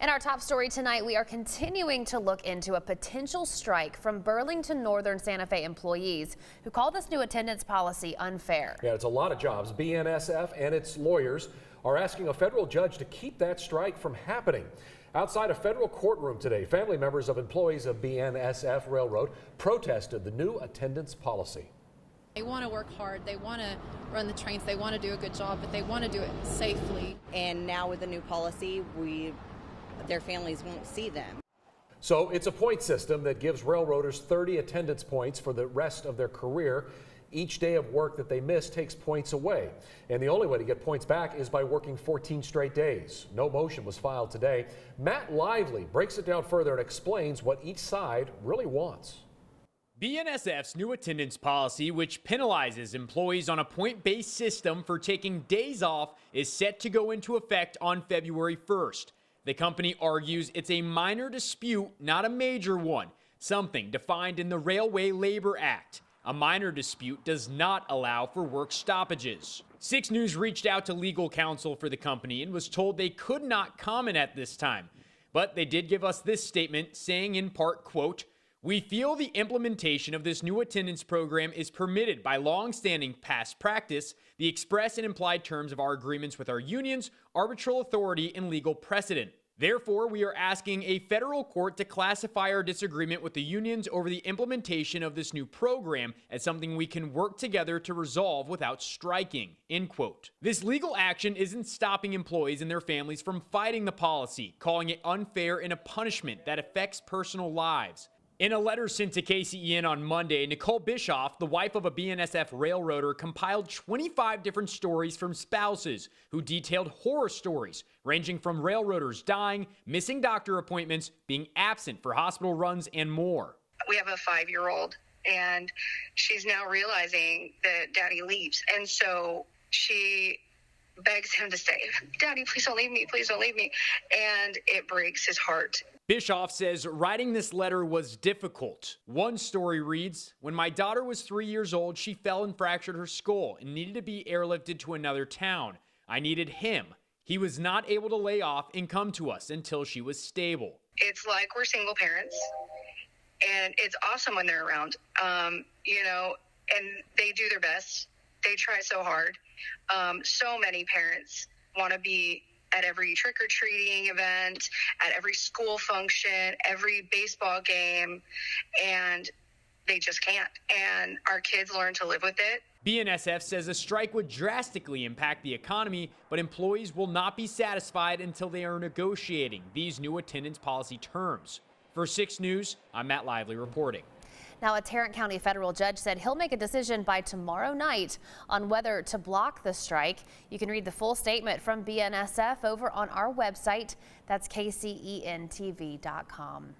In our top story tonight, we are continuing to look into a potential strike from Burlington Northern Santa Fe employees who call this new attendance policy unfair. Yeah, it's a lot of jobs. BNSF and its lawyers are asking a federal judge to keep that strike from happening. Outside a federal courtroom today, family members of employees of BNSF Railroad protested the new attendance policy. They want to work hard, they want to run the trains, they want to do a good job, but they want to do it safely. And now with the new policy, their families won't see them. So it's a point system that gives railroaders 30 attendance points for the rest of their career. Each day of work that they miss takes points away. And the only way to get points back is by working 14 straight days. No motion was filed today. Matt Lively breaks it down further and explains what each side really wants. BNSF's new attendance policy, which penalizes employees on a point-based system for taking days off, is set to go into effect on February 1st. The company argues it's a minor dispute, not a major one, something defined in the Railway Labor Act. A minor dispute does not allow for work stoppages. 6 News reached out to legal counsel for the company and was told they could not comment at this time. But they did give us this statement saying in part, quote, "We feel the implementation of this new attendance program is permitted by long-standing past practice, the express and implied terms of our agreements with our unions, arbitral authority, and legal precedent. Therefore, we are asking a federal court to classify our disagreement with the unions over the implementation of this new program as something we can work together to resolve without striking," end quote. This legal action isn't stopping employees and their families from fighting the policy, calling it unfair and a punishment that affects personal lives. In a letter sent to KCEN on Monday, Nicole Bischoff, the wife of a BNSF railroader, compiled 25 different stories from spouses who detailed horror stories ranging from railroaders dying, missing doctor appointments, being absent for hospital runs, and more. We have a 5-year-old, and she's now realizing that Daddy leaves, and so she begs him to stay. "Daddy, please don't leave me. Please don't leave me." And it breaks his heart. Bischoff says writing this letter was difficult. One story reads, "When my daughter was 3 years old, she fell and fractured her skull and needed to be airlifted to another town. I needed him. He was not able to lay off and come to us until she was stable." It's like we're single parents, and it's awesome when they're around, and they do their best. They try so hard. So many parents want to be at every trick-or-treating event, at every school function, every baseball game, and they just can't. And our kids learn to live with it. BNSF says a strike would drastically impact the economy, but employees will not be satisfied until they are negotiating these new attendance policy terms. For 6 News, I'm Matt Lively reporting. Now, a Tarrant County federal judge said he'll make a decision by tomorrow night on whether to block the strike. You can read the full statement from BNSF over on our website. That's kcentv.com.